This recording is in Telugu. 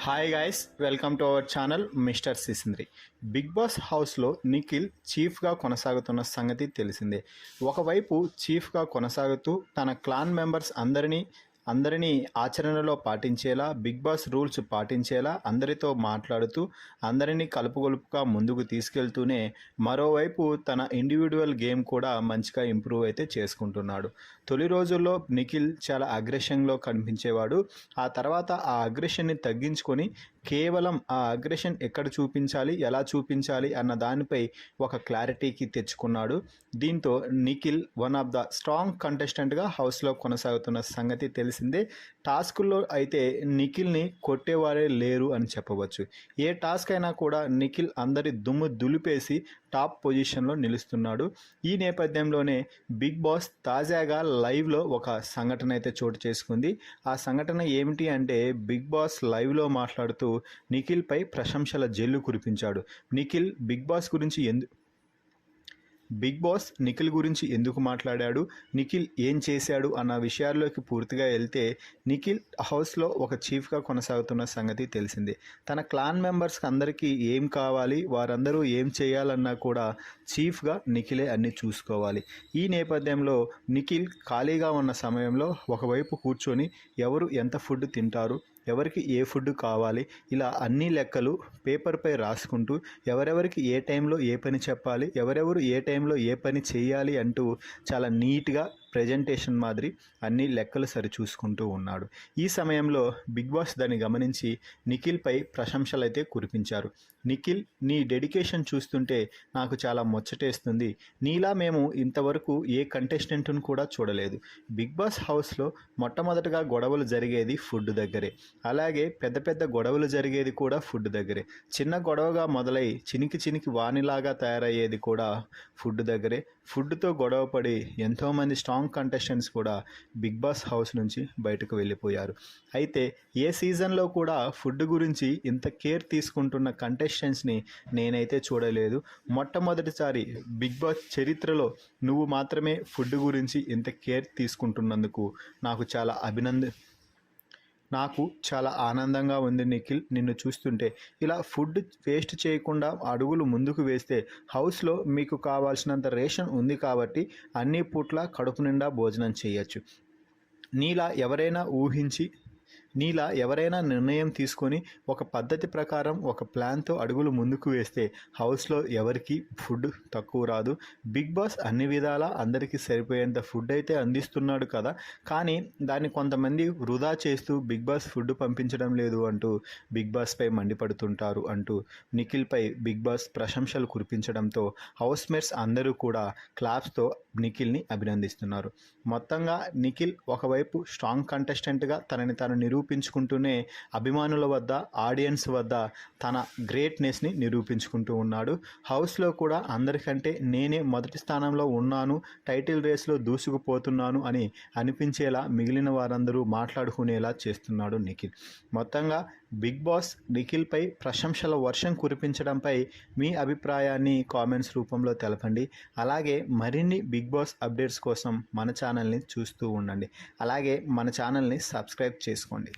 Hi guys, welcome to our channel mister Sisindri. Bigg Boss హౌస్లో నిఖిల్ చీఫ్గా కొనసాగుతున్న సంగతి తెలిసిందే. ఒకవైపు చీఫ్గా కొనసాగుతూ తన క్లాన్ మెంబర్స్ అందరినీ ఆచరణలో పాటించేలా, బిగ్ బాస్ రూల్స్ పాటించేలా అందరితో మాట్లాడుతూ అందరినీ కలుపుగొలుపుగా ముందుకు తీసుకెళ్తూనే మరోవైపు తన ఇండివిజువల్ గేమ్ కూడా మంచిగా ఇంప్రూవ్ అయితే చేసుకుంటున్నాడు. తొలి రోజుల్లో నిఖిల్ చాలా అగ్రెషన్లో కనిపించేవాడు. ఆ తర్వాత ఆ అగ్రెషన్ని తగ్గించుకొని కేవలం ఆ అగ్రెషన్ ఎక్కడ చూపించాలి, ఎలా చూపించాలి అన్న దానిపై ఒక క్లారిటీకి తెచ్చుకున్నాడు. దీంతో Nikhil one of the strong కంటెస్టెంట్గా హౌస్లో కొనసాగుతున్న సంగతి తెలిసిందే. టాస్కుల్లో అయితే నిఖిల్ని కొట్టేవారే లేరు అని చెప్పవచ్చు. ఏ టాస్క్ అయినా కూడా నిఖిల్ అందరి దుమ్ము దులిపేసి టాప్ పొజిషన్లో నిలుస్తున్నాడు. ఈ నేపథ్యంలోనే బిగ్ బాస్ తాజాగా లైవ్లో ఒక సంఘటన అయితే చోటు చేసుకుంది. ఆ సంఘటన ఏమిటి అంటే, బిగ్ బాస్ లైవ్లో మాట్లాడుతూ నిఖిల్పై ప్రశంసల జల్లు కురిపించాడు. బిగ్ బాస్ నిఖిల్ గురించి ఎందుకు మాట్లాడాడు, నిఖిల్ ఏం చేశాడు అన్న విషయాల్లోకి పూర్తిగా వెళ్తే, నిఖిల్ హౌస్లో ఒక చీఫ్గా కొనసాగుతున్న సంగతి తెలిసిందే. తన క్లాన్ మెంబర్స్కి అందరికీ ఏం కావాలి, వారందరూ ఏం చేయాలన్నా కూడా చీఫ్గా నిఖిలే అన్నీ చూసుకోవాలి. ఈ నేపథ్యంలో నిఖిల్ ఖాళీగా ఉన్న సమయంలో ఒకవైపు కూర్చొని ఎవరు ఎంత ఫుడ్ తింటారు, ఎవరికి ఏ ఫుడ్ కావాలి, ఇలా అన్ని లెక్కలు పేపర్పై రాసుకుంటూ ఎవరెవరికి ఏ టైంలో ఏ పని చెప్పాలి, ఎవరెవరు ఏ టైంలో ఏ పని చేయాలి అంటూ చాలా నీట్గా ప్రజెంటేషన్ మాదిరి అన్ని లెక్కలు సరిచూసుకుంటూ ఉన్నాడు. ఈ సమయంలో బిగ్ బాస్ దాన్ని గమనించి నిఖిల్పై ప్రశంసలు అయితే కురిపించారు. నిఖిల్, నీ డెడికేషన్ చూస్తుంటే నాకు చాలా ముచ్చటేస్తుంది. నీలా మేము ఇంతవరకు ఏ కంటెస్టెంట్ను కూడా చూడలేదు. బిగ్ బాస్ హౌస్లో మొట్టమొదటగా గొడవలు జరిగేది ఫుడ్ దగ్గరే, అలాగే పెద్ద పెద్ద గొడవలు జరిగేది కూడా ఫుడ్ దగ్గరే. చిన్న గొడవగా మొదలై చినికి వానిలాగా తయారయ్యేది కూడా ఫుడ్ దగ్గరే. ఫుడ్తో గొడవపడి ఎంతోమంది స్ట్రాంగ్ కంటెస్టెంట్స్ కూడా బిగ్ బాస్ హౌస్ నుంచి బయటకు వెళ్ళిపోయారు. అయితే ఏ సీజన్లో కూడా ఫుడ్ గురించి ఇంత కేర్ తీసుకుంటున్న కంటెస్టెంట్స్ని నేనైతే చూడలేదు. మొట్టమొదటిసారి బిగ్ బాస్ చరిత్రలో నువ్వు మాత్రమే ఫుడ్ గురించి ఇంత కేర్ తీసుకుంటున్నందుకు నాకు చాలా ఆనందంగా ఉంది నిఖిల్. నిన్ను చూస్తుంటే ఇలా ఫుడ్ వేస్ట్ చేయకుండా అడుగులు ముందుకు వేస్తే హౌస్లో మీకు కావాల్సినంత రేషన్ ఉంది కాబట్టి అన్ని పూట్ల కడుపు నిండా భోజనం చేయొచ్చు. నీలా ఎవరైనా నిర్ణయం తీసుకొని ఒక పద్ధతి ప్రకారం ఒక ప్లాన్తో అడుగులు ముందుకు వేస్తే హౌస్లో ఎవరికి ఫుడ్ తక్కువ రాదు. బిగ్ బాస్ అన్ని విధాలా అందరికీ సరిపోయేంత ఫుడ్ అయితే అందిస్తున్నాడు కదా, కానీ దాన్ని కొంతమంది వృధా చేస్తూ బిగ్ బాస్ ఫుడ్ పంపించడం లేదు అంటూ బిగ్ బాస్పై మండిపడుతుంటారు అంటూ నిఖిల్పై బిగ్ బాస్ ప్రశంసలు కురిపించడంతో హౌస్ మేట్స్ అందరూ కూడా క్లాప్స్తో నిఖిల్ని అభినందిస్తున్నారు. మొత్తంగా నిఖిల్ ఒకవైపు స్ట్రాంగ్ కంటెస్టెంట్గా తనని తాను నిరూపించుకుంటూనే అభిమానుల వద్ద, ఆడియన్స్ వద్ద తన గ్రేట్నెస్ని నిరూపించుకుంటూ ఉన్నాడు. హౌస్లో కూడా అందరికంటే నేనే మొదటి స్థానంలో ఉన్నాను, టైటిల్ రేస్లో దూసుకుపోతున్నాను అని అనిపించేలా మిగిలిన వారందరూ మాట్లాడుకునేలా చేస్తున్నాడు నిఖిల్. మొత్తంగా బిగ్ బాస్ నిఖిల్పై ప్రశంసల వర్షం కురిపించడంపై మీ అభిప్రాయాన్ని కామెంట్స్ రూపంలో తెలపండి. అలాగే మరిన్ని బిగ్ బాస్ అప్డేట్స్ కోసం మన ఛానల్ని చూస్తూ ఉండండి. అలాగే మన ఛానల్ని సబ్స్క్రైబ్ చేసుకోండి.